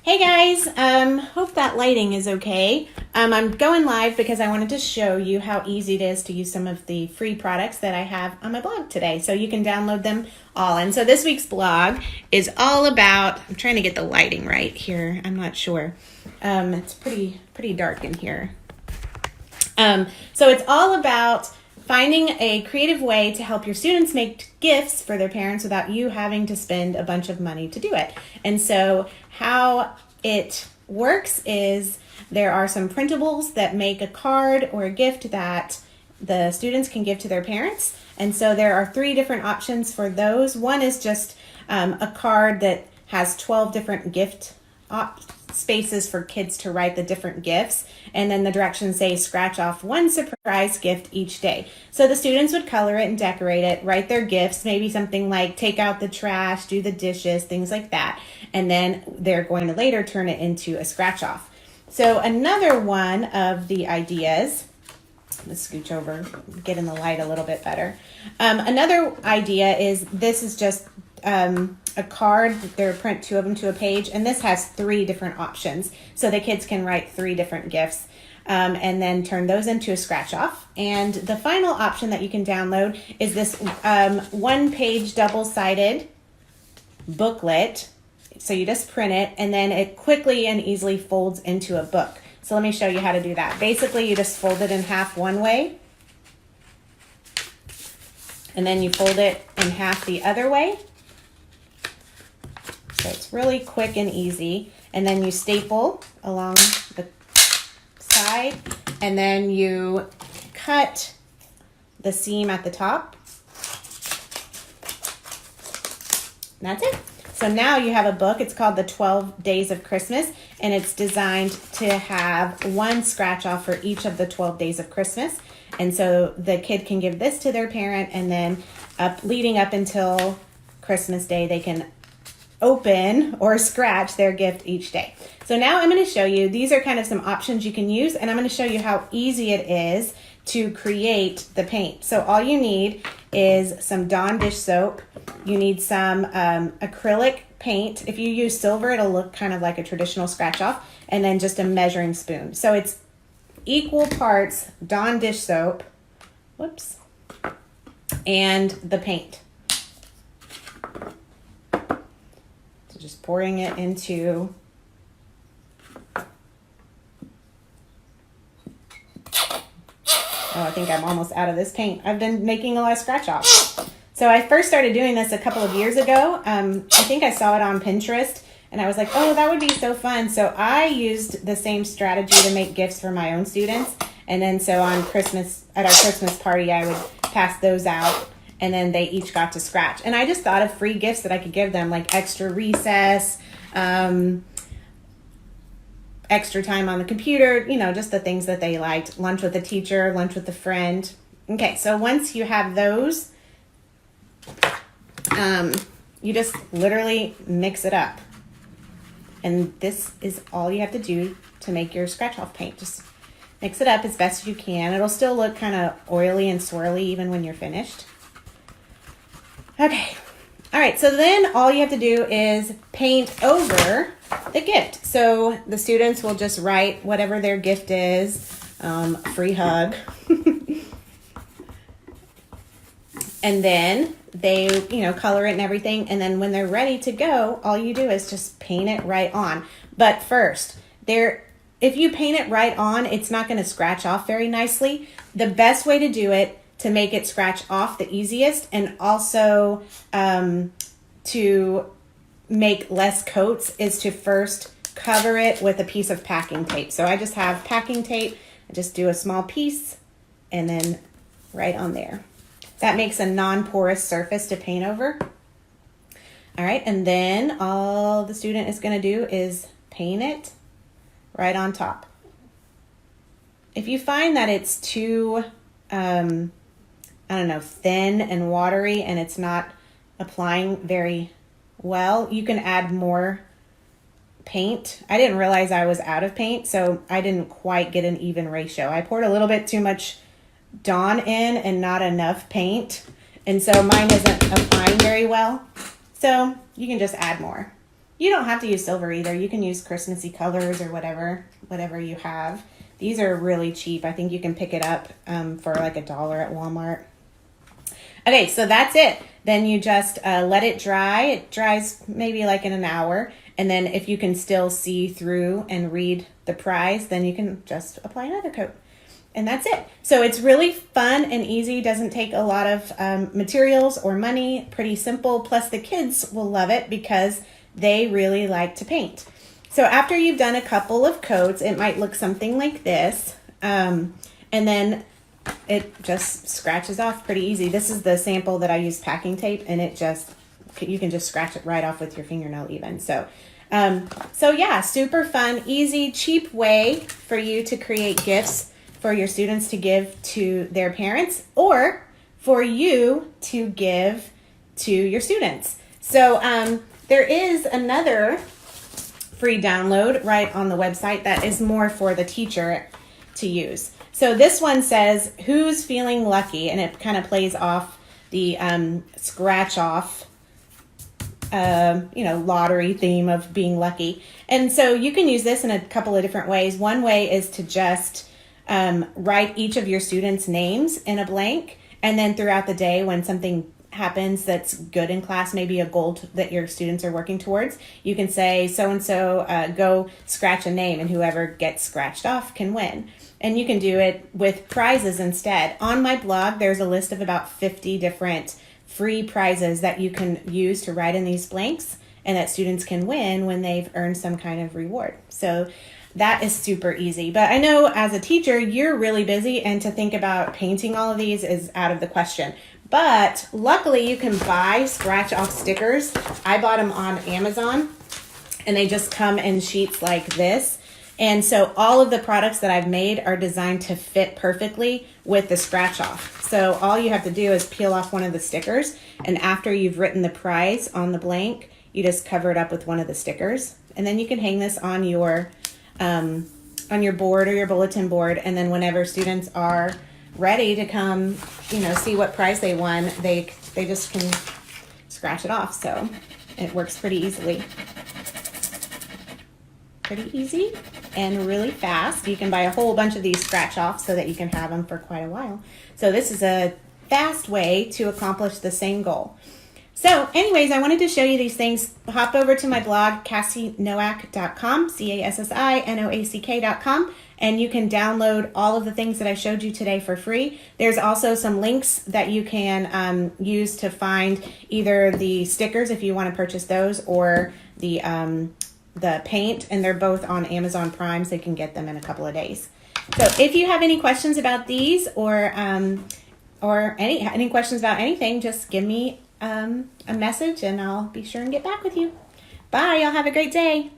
Hey guys, hope that lighting is okay. I'm going live because I wanted to show you how easy it is to use some of the free products that I have on my blog today. So you can download them all. And so this week's blog is all about, I'm trying to get the lighting right here. I'm not sure. It's pretty dark in here. So it's all about finding a creative way to help your students make gifts for their parents without you having to spend a bunch of money to do it. And so how it works is there are some printables that make a card or a gift that the students can give to their parents. And so there are 3 different options for those. One is just a card that has 12 different gift spaces for kids to write the different gifts, and then the directions say scratch off 1 surprise gift each day. So the students would color it and decorate it, write their gifts, maybe something like take out the trash, do the dishes, things like that, and then they're going to later turn it into a scratch off. So another one of the ideas, let's scooch over, get in the light a little bit better. Another idea is this is just a card. They're print 2 of them to a page, and this has 3 different options, so the kids can write 3 different gifts and then turn those into a scratch off. And the final option that you can download is this 1-page double-sided booklet. So you just print it, and then it quickly and easily folds into a book. So let me show you how to do that. Basically, you just fold it in half one way, and then you fold it in half the other way. So it's really quick and easy. And then you staple along the side, and then you cut the seam at the top. And that's it. So now you have a book. It's called The 12 Days of Christmas, and it's designed to have 1 scratch off for each of the 12 days of Christmas. And so the kid can give this to their parent, and then leading up until Christmas Day, they can open or scratch their gift each day. So now I'm going to show you, these are kind of some options you can use, and I'm going to show you how easy it is to create the paint. So all you need is some Dawn dish soap. You need some acrylic paint. If you use silver, it'll look kind of like a traditional scratch off, and then just a measuring spoon. So it's equal parts Dawn dish soap, whoops, and the paint. So just pouring it into I think I'm almost out of this paint. I've been making a lot of scratch offs. So I first started doing this a couple of years ago. I think I saw it on Pinterest, and I was like, oh, that would be so fun. So I used the same strategy to make gifts for my own students. And then so on Christmas, at our Christmas party, I would pass those out, and then they each got to scratch. And I just thought of free gifts that I could give them, like extra recess, extra time on the computer, just the things that they liked. Lunch with a teacher, lunch with a friend. Okay, so once you have those, you just literally mix it up. And this is all you have to do to make your scratch off paint. Just mix it up as best as you can. It'll still look kind of oily and swirly even when you're finished. Okay. All right, so then all you have to do is paint over the gift. So the students will just write whatever their gift is, free hug. And then they, color it and everything. And then when they're ready to go, all you do is just paint it right on. But first, if you paint it right on, it's not going to scratch off very nicely. The best way to do it, to make it scratch off the easiest, and also to make less coats, is to first cover it with a piece of packing tape. So I just have packing tape. I just do a small piece and then right on there. That makes a non-porous surface to paint over. All right, and then all the student is going to do is paint it right on top. If you find that it's too thin and watery, and it's not applying very well, you can add more paint. I didn't realize I was out of paint, so I didn't quite get an even ratio. I poured a little bit too much Dawn in and not enough paint, and so mine isn't applying very well. So you can just add more. You don't have to use silver either. You can use Christmassy colors or whatever you have. These are really cheap. I think you can pick it up for like $1 at Walmart. Okay, so that's it. Then you just let it dry. It dries maybe like in an hour. And then if you can still see through and read the prize, then you can just apply another coat. And that's it. So it's really fun and easy. Doesn't take a lot of materials or money. Pretty simple. Plus the kids will love it because they really like to paint. So after you've done a couple of coats, it might look something like this. And then it just scratches off pretty easy. This is the sample that I use packing tape, and you can just scratch it right off with your fingernail even. So yeah, super fun, easy, cheap way for you to create gifts for your students to give to their parents or for you to give to your students. So there is another free download right on the website that is more for the teacher to use. So this one says, "Who's feeling lucky?" And it kind of plays off the scratch off lottery theme of being lucky. And so you can use this in a couple of different ways. One way is to just write each of your students' names in a blank. And then throughout the day, when something happens that's good in class, maybe a goal that your students are working towards, you can say, so-and-so, go scratch a name, and whoever gets scratched off can win. And you can do it with prizes instead. On my blog, there's a list of about 50 different free prizes that you can use to write in these blanks and that students can win when they've earned some kind of reward. So that is super easy. But I know as a teacher, you're really busy, and to think about painting all of these is out of the question. But luckily, you can buy scratch off stickers. I bought them on Amazon, and they just come in sheets like this. And so all of the products that I've made are designed to fit perfectly with the scratch off. So all you have to do is peel off one of the stickers, and after you've written the prize on the blank, you just cover it up with one of the stickers. And then you can hang this on your board or your bulletin board, and then whenever students are ready to come, see what prize they won, they just can scratch it off. So it works pretty easily. Pretty easy and really fast. You can buy a whole bunch of these scratch offs so that you can have them for quite a while. So this is a fast way to accomplish the same goal. So anyways, I wanted to show you these things. Hop over to my blog, CassieNoack.com, CassieNoack.com, and you can download all of the things that I showed you today for free. There's also some links that you can use to find either the stickers if you want to purchase those, or the paint, and they're both on Amazon Prime, so you can get them in a couple of days. So if you have any questions about these or any questions about anything, just give me a message and I'll be sure and get back with you. Bye, y'all have a great day.